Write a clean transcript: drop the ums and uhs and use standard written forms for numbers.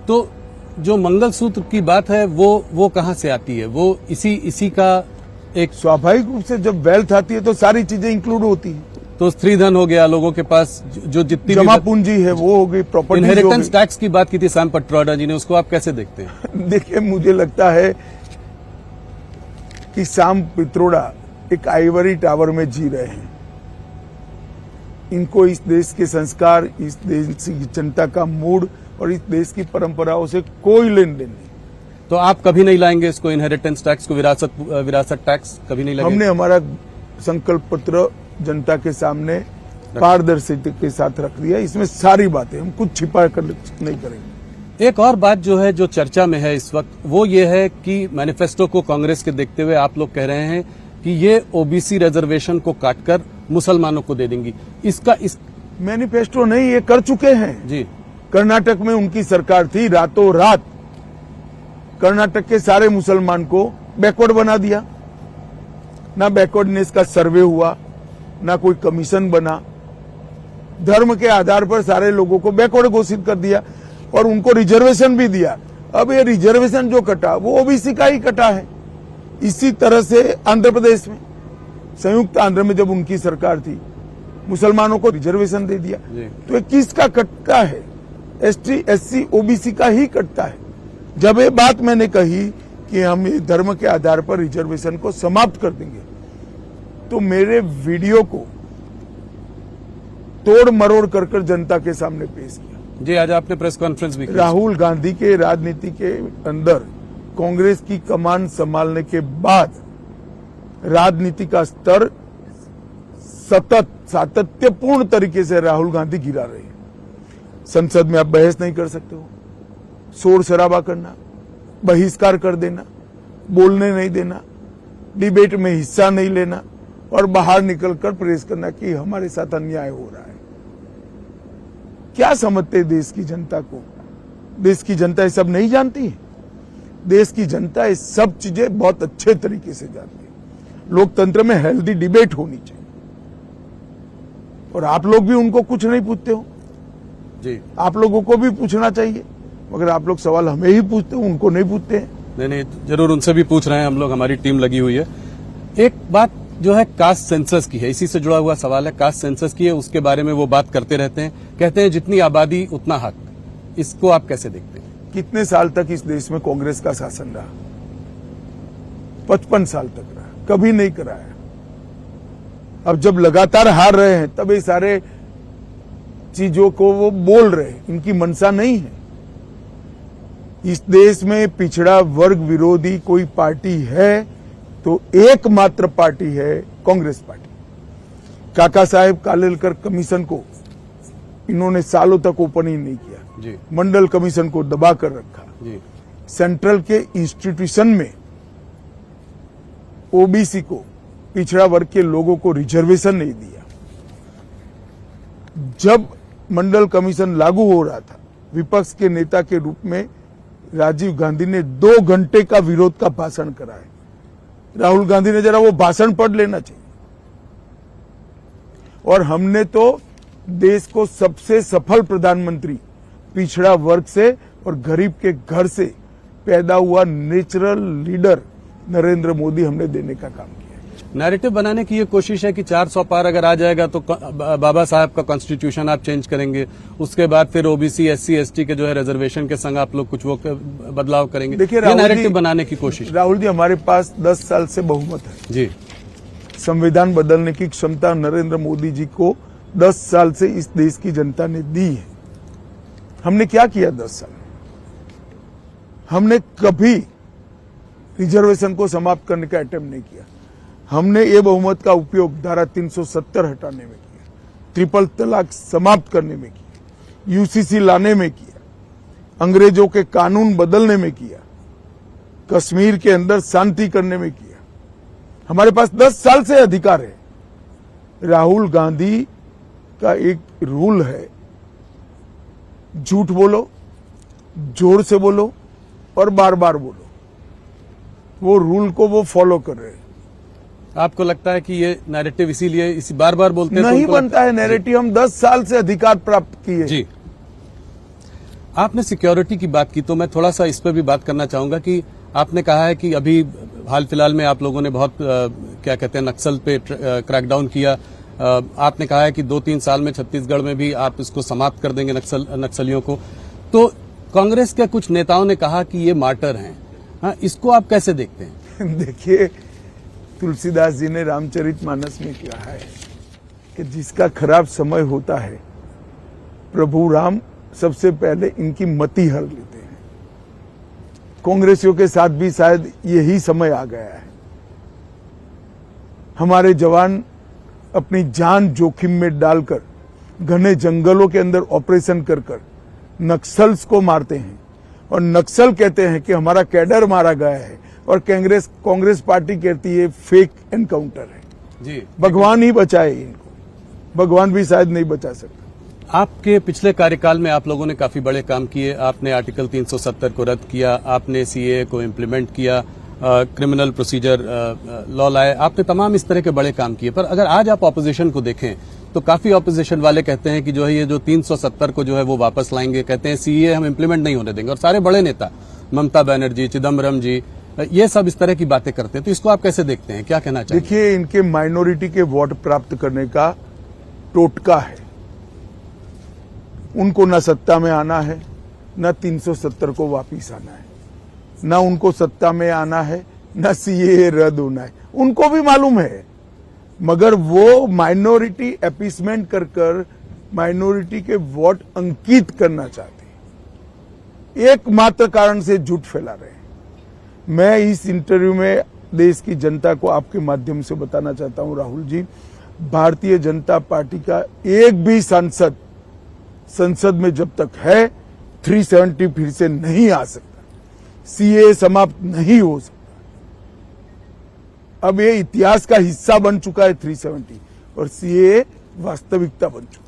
तो जो मंगलसूत्र की बात है वो कहाँ से आती है? वो इसी का एक स्वाभाविक रूप से जब वेल्थ आती है तो सारी चीजें इंक्लूड होती है। तो स्त्रीधन हो गया, लोगों के पास जो जितनी जमा पूंजी है वो हो गई, प्रॉपर्टी। इनहेरिटेंस टैक्स की बात की थी सैम पित्रोदा जी ने, उसको आप कैसे देखते हैं? देखिए, मुझे लगता है कि सैम पित्रोदा एक आइवरी टावर में जी रहे हैं। इनको इस देश के संस्कार, इस देश की जनता का मूड और इस देश की परंपराओं से कोई लेन देन नहीं। तो आप कभी नहीं लाएंगे इसको, इनहेरिटेंस टैक्स को, विरासत टैक्स कभी नहीं लाएंगे? हमने हमारा संकल्प पत्र जनता के सामने पारदर्शिता के साथ रख दिया। इसमें सारी बातें, हम कुछ छिपा कर नहीं करेंगे। एक और बात जो है, जो चर्चा में है इस वक्त, वो ये है कि मैनिफेस्टो को कांग्रेस के देखते हुए आप लोग कह रहे हैं कि ये ओबीसी रिजर्वेशन को काटकर मुसलमानों को दे देंगी। इस मैनिफेस्टो नहीं, ये कर चुके हैं जी। कर्नाटक में उनकी सरकार थी, रातों रात कर्नाटक के सारे मुसलमान को बैकवर्ड बना दिया। ना बैकवर्डनेस का सर्वे हुआ, ना कोई कमीशन बना, धर्म के आधार पर सारे लोगों को बैकवर्ड घोषित कर दिया और उनको रिजर्वेशन भी दिया। अब ये रिजर्वेशन जो कटा वो ओबीसी का ही कटा है। इसी तरह से आंध्र प्रदेश में, संयुक्त आंध्र में जब उनकी सरकार थी, मुसलमानों को रिजर्वेशन दे दिया। तो ये किसका कटता है? एसटी, एससी, ओबीसी का ही कटता है। जब ये बात मैंने कही कि हम ये धर्म के आधार पर रिजर्वेशन को समाप्त कर देंगे, तो मेरे वीडियो को तोड़ मरोड़ कर जनता के सामने पेश किया। जी, आज आपने प्रेस कॉन्फ्रेंस भी की। राहुल गांधी के राजनीति के अंदर कांग्रेस की कमान संभालने के बाद राजनीति का स्तर सतत सातत्यपूर्ण तरीके से राहुल गांधी गिरा रहे हैं। संसद में आप बहस नहीं कर सकते हो, शोर शराबा करना, बहिष्कार कर देना, बोलने नहीं देना, डिबेट में हिस्सा नहीं लेना और बाहर निकलकर प्रेस करना कि हमारे साथ अन्याय हो रहा है। क्या समझते देश की जनता को? देश की जनता ये सब नहीं जानती है। देश की जनता ये सब चीजें बहुत अच्छे तरीके से जानती है। लोकतंत्र में हेल्दी डिबेट होनी चाहिए और आप लोग भी उनको कुछ नहीं पूछते हो जी। आप लोगों को भी पूछना चाहिए, मगर आप लोग सवाल हमें ही पूछते हो, उनको नहीं पूछते हैं। नहीं, जरूर उनसे भी पूछ रहे हैं हम लोग, हमारी टीम लगी हुई है। एक बात जो है कास्ट सेंसस की है, इसी से जुड़ा हुआ सवाल है, कास्ट सेंसस की है, उसके बारे में वो बात करते रहते हैं, कहते हैं जितनी आबादी उतना हक। इसको आप कैसे देखते हैं? कितने साल तक इस देश में कांग्रेस का शासन रहा? 55 साल तक रहा, कभी नहीं कराया। अब जब लगातार हार रहे हैं तब ये सारे चीजों को वो बोल रहे हैं, इनकी मंशा नहीं है। इस देश में पिछड़ा वर्ग विरोधी कोई पार्टी है तो एकमात्र पार्टी है कांग्रेस पार्टी। काका साहेब कालेलकर कमीशन को इन्होंने सालों तक ओपन ही नहीं किया जी। मंडल कमीशन को दबा कर रखा जी। सेंट्रल के इंस्टीट्यूशन में ओबीसी को, पिछड़ा वर्ग के लोगों को रिजर्वेशन नहीं दिया। जब मंडल कमीशन लागू हो रहा था, विपक्ष के नेता के रूप में राजीव गांधी ने 2 घंटे का विरोध का भाषण कराया। राहुल गांधी ने जरा वो भाषण पढ़ लेना चाहिए। और हमने तो देश को सबसे सफल प्रधानमंत्री, पिछड़ा वर्ग से और गरीब के घर से पैदा हुआ नेचुरल लीडर नरेंद्र मोदी हमने देने का काम किया। नैरेटिव बनाने की ये कोशिश है कि 400 पार अगर आ जाएगा तो बाबा साहब का कॉन्स्टिट्यूशन आप चेंज करेंगे, उसके बाद फिर ओबीसी, एससी, एसटी के जो है रिजर्वेशन के संग आप लोग कुछ वो बदलाव करेंगे। देखिए, नैरेटिव बनाने की कोशिश। राहुल जी, हमारे पास 10 साल से बहुमत है जी। संविधान बदलने की क्षमता नरेंद्र मोदी जी को 10 साल से इस देश की जनता ने दी है। हमने क्या किया 10 साल? हमने कभी रिजर्वेशन को समाप्त करने का अटेम्प्ट नहीं किया। हमने ये बहुमत का उपयोग धारा 370 हटाने में किया, ट्रिपल तलाक समाप्त करने में किया, यूसीसी लाने में किया, अंग्रेजों के कानून बदलने में किया, कश्मीर के अंदर शांति करने में किया। हमारे पास 10 साल से अधिकार है। राहुल गांधी का एक रूल है, झूठ बोलो, जोर से बोलो और बार बार बोलो। वो रूल को वो फॉलो कर रहे हैं। आपको लगता है कि ये नैरेटिव इसीलिए इसी बार बार बोलते हैं? नहीं बनता है नैरेटिव। हम 10 साल से अधिकार प्राप्त किए। जी। आपने सिक्योरिटी की बात की तो मैं थोड़ा सा इस पर भी बात करना चाहूंगा कि आपने कहा है कि अभी हाल फिलहाल में आप लोगों ने बहुत क्या कहते हैं नक्सल पे क्रैकडाउन किया। आपने कहा है कि 2-3 साल में छत्तीसगढ़ में भी आप इसको समाप्त कर देंगे नक्सलियों को। तो कांग्रेस के कुछ नेताओं ने कहा कि ये मार्टर हैं। हाँ, इसको आप कैसे देखते हैं? देखिए, तुलसीदास जी ने रामचरितमानस में कहा है कि जिसका खराब समय होता है प्रभु राम सबसे पहले इनकी मति हर लेते हैं। कांग्रेसियों के साथ भी शायद यही समय आ गया है। हमारे जवान अपनी जान जोखिम में डालकर घने जंगलों के अंदर ऑपरेशन कर कर नक्सल्स को मारते हैं और नक्सल कहते हैं कि हमारा कैडर मारा गया है और कांग्रेस पार्टी कहती है फेक एनकाउंटर है। जी, भगवान ही बचाए इनको, भगवान भी शायद नहीं बचा सकता। आपके पिछले कार्यकाल में आप लोगों ने काफी बड़े काम किए। आपने आर्टिकल 370 को रद्द किया, आपने सीएए को इम्प्लीमेंट किया, क्रिमिनल प्रोसीजर लॉ लाए, आपने तमाम इस तरह के बड़े काम किए। पर अगर आज आप ऑपोजिशन को देखें तो काफी ऑपोजिशन वाले कहते हैं कि जो है ये जो 370 को जो है वो वापस लाएंगे, कहते हैं सीएए हम इम्प्लीमेंट नहीं होने देंगे। और सारे बड़े नेता ममता बनर्जी, चिदम्बरम जी, ये सब इस तरह की बातें करते हैं। तो इसको आप कैसे देखते हैं, क्या कहना चाहिए? देखिए, इनके माइनॉरिटी के वोट प्राप्त करने का टोटका है। उनको न सत्ता में आना है, न 370 को वापिस आना है, न उनको सत्ता में आना है, न सीएए रद्द होना है। उनको भी मालूम है, मगर वो माइनॉरिटी अपीसमेंट कर कर माइनॉरिटी के वोट अंकित करना चाहते हैं। एकमात्र कारण से झूठ फैला रहे हैं। मैं इस इंटरव्यू में देश की जनता को आपके माध्यम से बताना चाहता हूं, राहुल जी, भारतीय जनता पार्टी का एक भी सांसद संसद में जब तक है 370 फिर से नहीं आ सकता, सीएए समाप्त नहीं हो सकता। अब ये इतिहास का हिस्सा बन चुका है 370 और सीएए वास्तविकता बन चुका है।